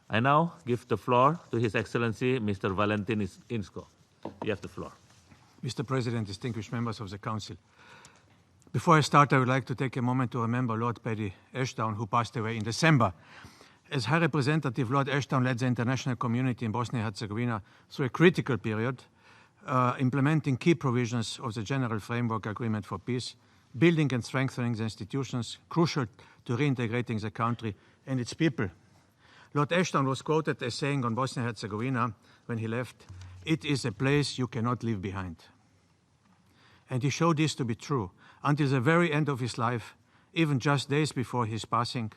I now give the floor to His Excellency Mr. Valentin Inzko. You have the floor. Mr. President, distinguished members of the Council. Before I start, I would like to take a moment to remember Lord Paddy Ashdown, who passed away in December. As High Representative, Lord Ashdown led the international community in Bosnia and Herzegovina through a critical period, implementing key provisions of the General Framework Agreement for Peace, building and strengthening the institutions crucial to reintegrating the country and its people. Lord Ashdown was quoted as saying on Bosnia and Herzegovina when he left, "It is a place you cannot leave behind." And he showed this to be true. Until the very end of his life, even just days before his passing,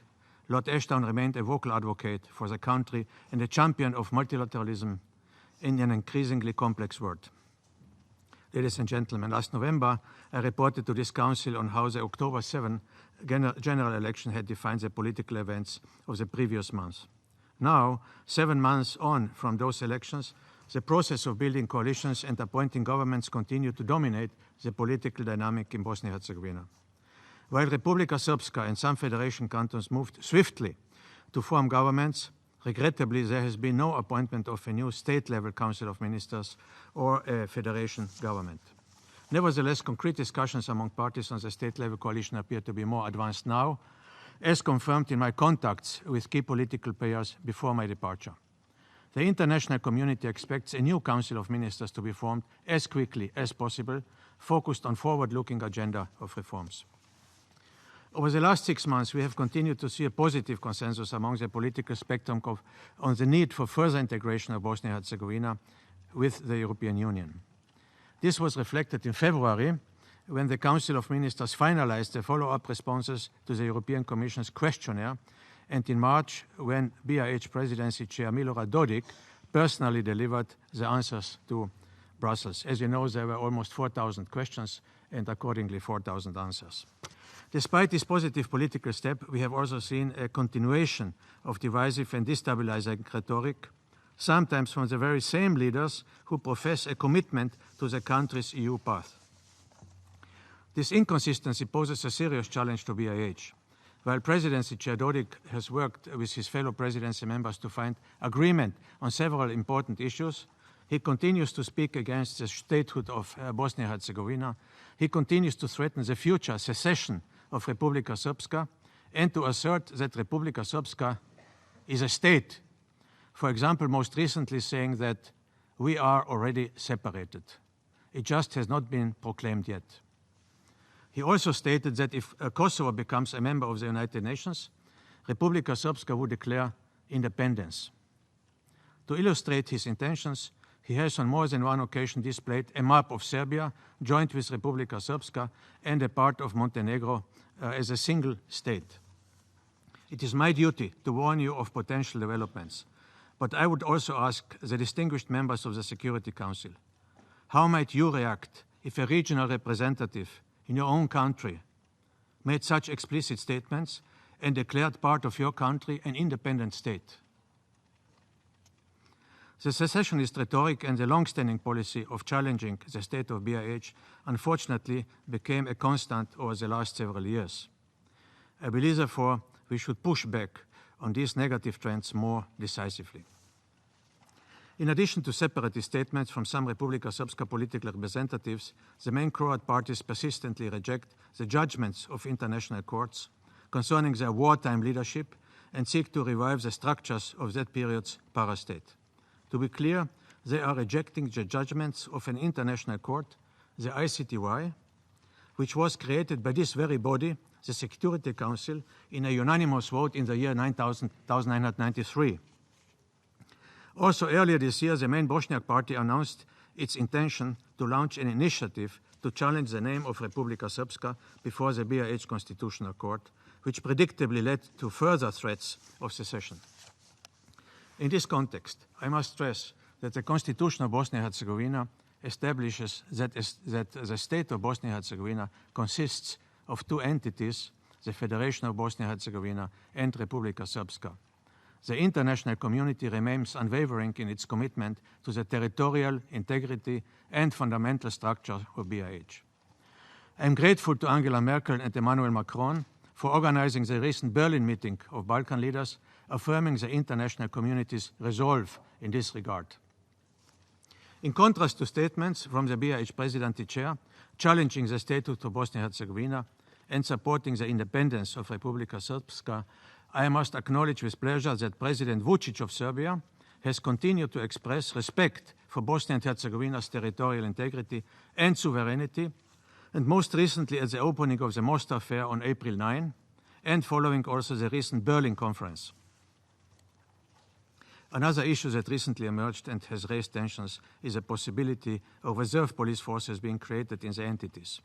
Lord Ashdown remained a vocal advocate for the country and a champion of multilateralism in an increasingly complex world. Ladies and gentlemen, last November, I reported to this Council on how the October 7 general election had defined the political events of the previous months. Now, 7 months on from those elections, the process of building coalitions and appointing governments continue to dominate the political dynamic in Bosnia and Herzegovina. While Republika Srpska and some federation cantons moved swiftly to form governments, regrettably there has been no appointment of a new state-level Council of Ministers or a federation government. Nevertheless, concrete discussions among parties on the state-level coalition appear to be more advanced now, as confirmed in my contacts with key political players before my departure. The international community expects a new Council of Ministers to be formed as quickly as possible, focused on forward-looking agenda of reforms. Over the last 6 months, we have continued to see a positive consensus among the political spectrum on the need for further integration of Bosnia and Herzegovina with the European Union. This was reflected in February, when the Council of Ministers finalized the follow-up responses to the European Commission's questionnaire, and in March, when BiH Presidency Chair Milorad Dodik personally delivered the answers to Brussels. As you know, there were almost 4,000 questions and accordingly 4,000 answers. Despite this positive political step, we have also seen a continuation of divisive and destabilizing rhetoric, sometimes from the very same leaders who profess a commitment to the country's EU path. This inconsistency poses a serious challenge to BiH. While Presidency Chair Dodik has worked with his fellow presidency members to find agreement on several important issues, he continues to speak against the statehood of Bosnia and Herzegovina. He continues to threaten the future secession of Republika Srpska and to assert that Republika Srpska is a state. For example, most recently saying that we are already separated. It just has not been proclaimed yet. He also stated that if Kosovo becomes a member of the United Nations, Republika Srpska would declare independence. To illustrate his intentions, he has on more than one occasion displayed a map of Serbia, joined with Republika Srpska, and a part of Montenegro as a single state. It is my duty to warn you of potential developments, but I would also ask the distinguished members of the Security Council, how might you react if a regional representative in your own country made such explicit statements and declared part of your country an independent state? The secessionist rhetoric and the long-standing policy of challenging the state of BiH unfortunately became a constant over the last several years. I believe, therefore, we should push back on these negative trends more decisively. In addition to separatist statements from some Republika Srpska political representatives, the main Croat parties persistently reject the judgments of international courts concerning their wartime leadership and seek to revive the structures of that period's parastate. To be clear, they are rejecting the judgments of an international court, the ICTY, which was created by this very body, the Security Council, in a unanimous vote in the year 1993. Also earlier this year, the main Bosniak party announced its intention to launch an initiative to challenge the name of Republika Srpska before the BiH Constitutional Court, which predictably led to further threats of secession. In this context, I must stress that the Constitution of Bosnia and Herzegovina establishes that the state of Bosnia and Herzegovina consists of two entities, the Federation of Bosnia and Herzegovina and Republika Srpska. The international community remains unwavering in its commitment to the territorial integrity and fundamental structure of BiH. I am grateful to Angela Merkel and Emmanuel Macron for organizing the recent Berlin meeting of Balkan leaders affirming the international community's resolve in this regard. In contrast to statements from the BiH Presidency Chair challenging the statehood of Bosnia and Herzegovina and supporting the independence of Republika Srpska, I must acknowledge with pleasure that President Vučić of Serbia has continued to express respect for Bosnia and Herzegovina's territorial integrity and sovereignty, and most recently at the opening of the Mostar Fair on April 9, and following also the recent Berlin conference. Another issue that recently emerged and has raised tensions is the possibility of reserve police forces being created in the entities.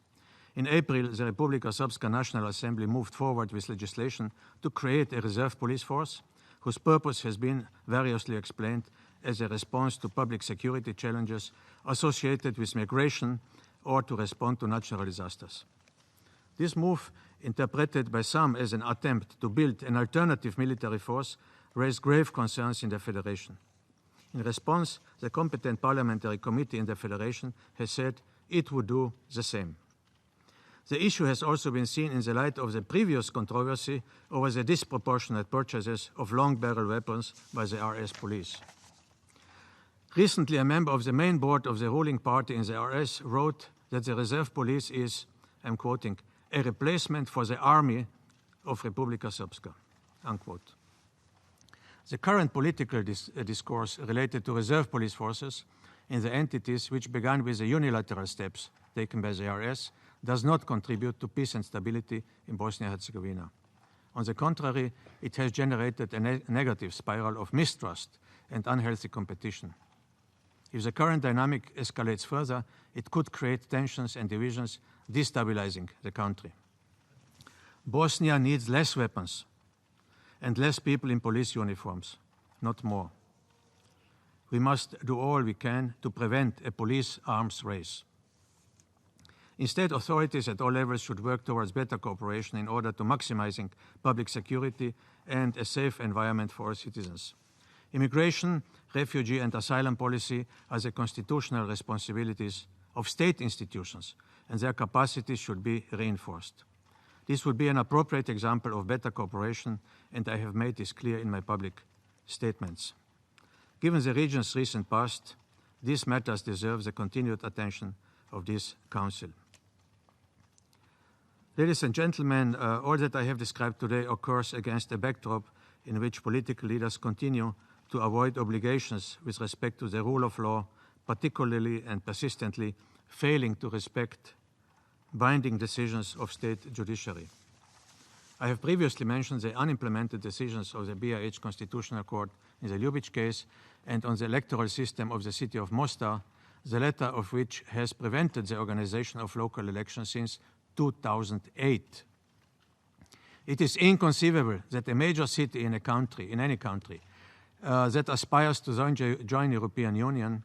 In April, the Republika Srpska National Assembly moved forward with legislation to create a reserve police force, whose purpose has been variously explained as a response to public security challenges associated with migration or to respond to natural disasters. This move, interpreted by some as an attempt to build an alternative military force, raised grave concerns in the Federation. In response, the competent parliamentary committee in the Federation has said it would do the same. The issue has also been seen in the light of the previous controversy over the disproportionate purchases of long-barrel weapons by the RS police. Recently, a member of the main board of the ruling party in the RS wrote that the reserve police is, I'm quoting, a replacement for the army of Republika Srpska, unquote. The current political discourse related to reserve police forces in the entities, which began with the unilateral steps taken by the RS, does not contribute to peace and stability in Bosnia and Herzegovina. On the contrary, it has generated a negative spiral of mistrust and unhealthy competition. If the current dynamic escalates further, it could create tensions and divisions, destabilizing the country. Bosnia needs less weapons and less people in police uniforms, not more. We must do all we can to prevent a police arms race. Instead, authorities at all levels should work towards better cooperation in order to maximizing public security and a safe environment for our citizens. Immigration, refugee and asylum policy are the constitutional responsibilities of state institutions, and their capacities should be reinforced. This would be an appropriate example of better cooperation, and I have made this clear in my public statements. Given the region's recent past, these matters deserve the continued attention of this Council. Ladies and gentlemen, all that I have described today occurs against a backdrop in which political leaders continue to avoid obligations with respect to the rule of law, particularly and persistently failing to respect binding decisions of state judiciary. I have previously mentioned the unimplemented decisions of the BiH Constitutional Court in the Ljubic case and on the electoral system of the city of Mostar, the latter of which has prevented the organization of local elections since 2008. It is inconceivable that a major city in any country, that aspires to join European Union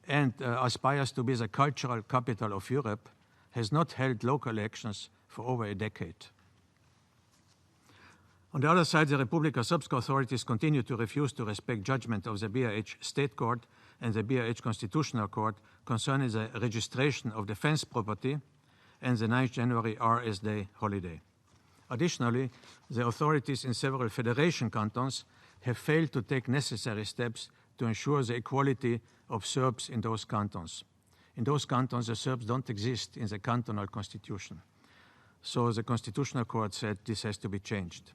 and aspires to be the cultural capital of Europe has not held local elections for over a decade. On the other side, the Republika Srpska authorities continue to refuse to respect judgment of the BiH State Court and the BiH Constitutional Court concerning the registration of defense property and the 9th January RS Day holiday. Additionally, the authorities in several federation cantons have failed to take necessary steps to ensure the equality of Serbs in those cantons. In those cantons, the Serbs don't exist in the cantonal constitution. So the Constitutional Court said this has to be changed.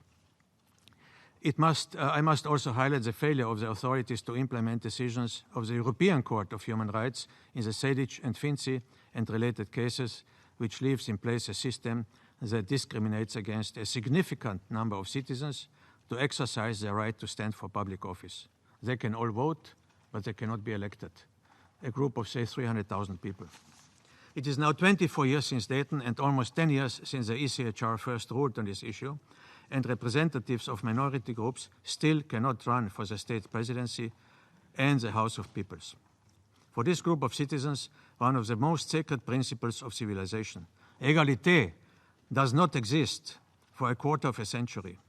I must also highlight the failure of the authorities to implement decisions of the European Court of Human Rights in the Sejdic and Finci and related cases, which leaves in place a system that discriminates against a significant number of citizens to exercise their right to stand for public office. They can all vote, but they cannot be elected. A group of, say, 300,000 people. It is now 24 years since Dayton and almost 10 years since the ECHR first ruled on this issue, and representatives of minority groups still cannot run for the state presidency and the House of Peoples. For this group of citizens, one of the most sacred principles of civilization, égalité, does not exist for a quarter of a century.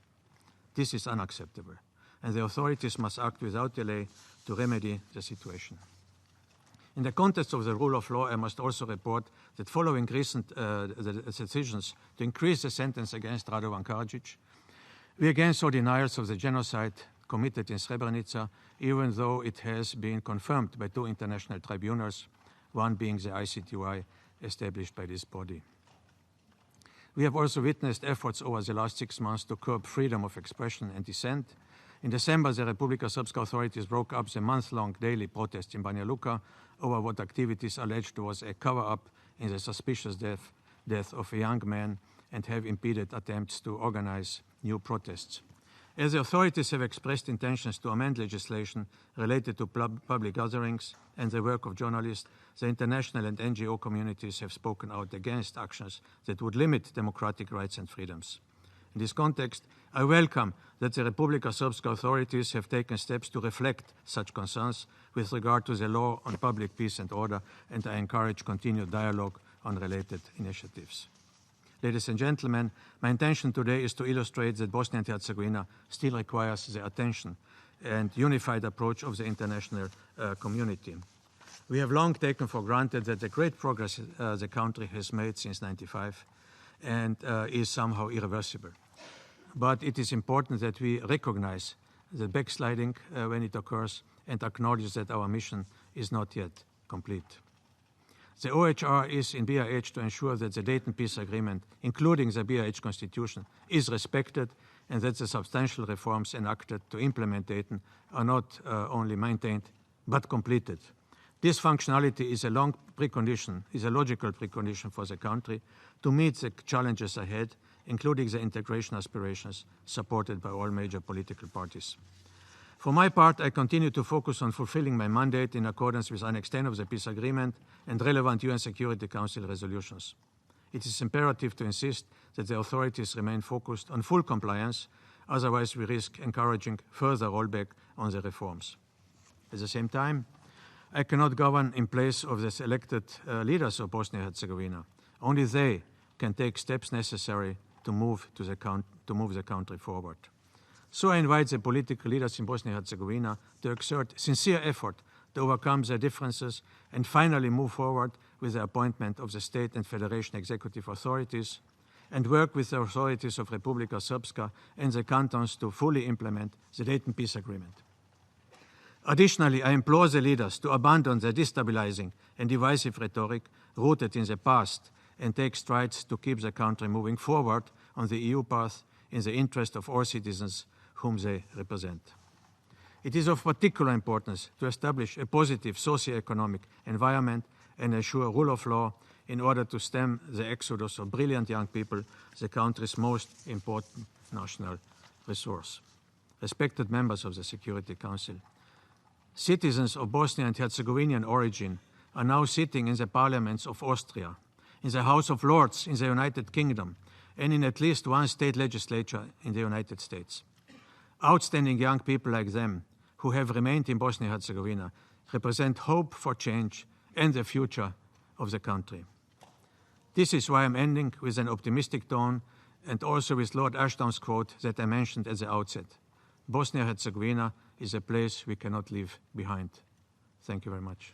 This is unacceptable, and the authorities must act without delay to remedy the situation. In the context of the rule of law, I must also report that following recent decisions to increase the sentence against Radovan Karadzic, we again saw denials of the genocide committed in Srebrenica, even though it has been confirmed by 2 international tribunals, one being the ICTY established by this body. We have also witnessed efforts over the last 6 months to curb freedom of expression and dissent. In December, the Republika Srpska authorities broke up the month-long daily protest in Banja Luka over what activities alleged was a cover-up in the suspicious death of a young man and have impeded attempts to organize new protests. As the authorities have expressed intentions to amend legislation related to public gatherings and the work of journalists, the international and NGO communities have spoken out against actions that would limit democratic rights and freedoms. In this context, I welcome that the Republika Srpska authorities have taken steps to reflect such concerns with regard to the law on public peace and order, and I encourage continued dialogue on related initiatives. Ladies and gentlemen, my intention today is to illustrate that Bosnia and Herzegovina still requires the attention and unified approach of the international community. We have long taken for granted that the great progress the country has made since 1995 and is somehow irreversible. But it is important that we recognize the backsliding when it occurs and acknowledge that our mission is not yet complete. The OHR is in BiH to ensure that the Dayton Peace Agreement, including the BiH Constitution, is respected and that the substantial reforms enacted to implement Dayton are not only maintained but completed. This functionality is a logical precondition for the country to meet the challenges ahead, including the integration aspirations supported by all major political parties. For my part, I continue to focus on fulfilling my mandate in accordance with Annex 10 of the Peace Agreement and relevant UN Security Council resolutions. It is imperative to insist that the authorities remain focused on full compliance, otherwise we risk encouraging further rollback on the reforms. At the same time, I cannot govern in place of the elected leaders of Bosnia and Herzegovina. Only they can take steps necessary to move the country forward. So I invite the political leaders in Bosnia and Herzegovina to exert sincere effort to overcome their differences and finally move forward with the appointment of the state and federation executive authorities and work with the authorities of Republika Srpska and the cantons to fully implement the Dayton Peace Agreement. Additionally, I implore the leaders to abandon the destabilizing and divisive rhetoric rooted in the past and take strides to keep the country moving forward on the EU path in the interest of all citizens whom they represent. It is of particular importance to establish a positive socio-economic environment and ensure rule of law in order to stem the exodus of brilliant young people, the country's most important national resource. Respected members of the Security Council, citizens of Bosnian and Herzegovinian origin are now sitting in the parliaments of Austria, in the House of Lords in the United Kingdom, and in at least one state legislature in the United States. Outstanding young people like them, who have remained in Bosnia and Herzegovina, represent hope for change and the future of the country. This is why I'm ending with an optimistic tone and also with Lord Ashton's quote that I mentioned at the outset. Bosnia and Herzegovina is a place we cannot leave behind. Thank you very much.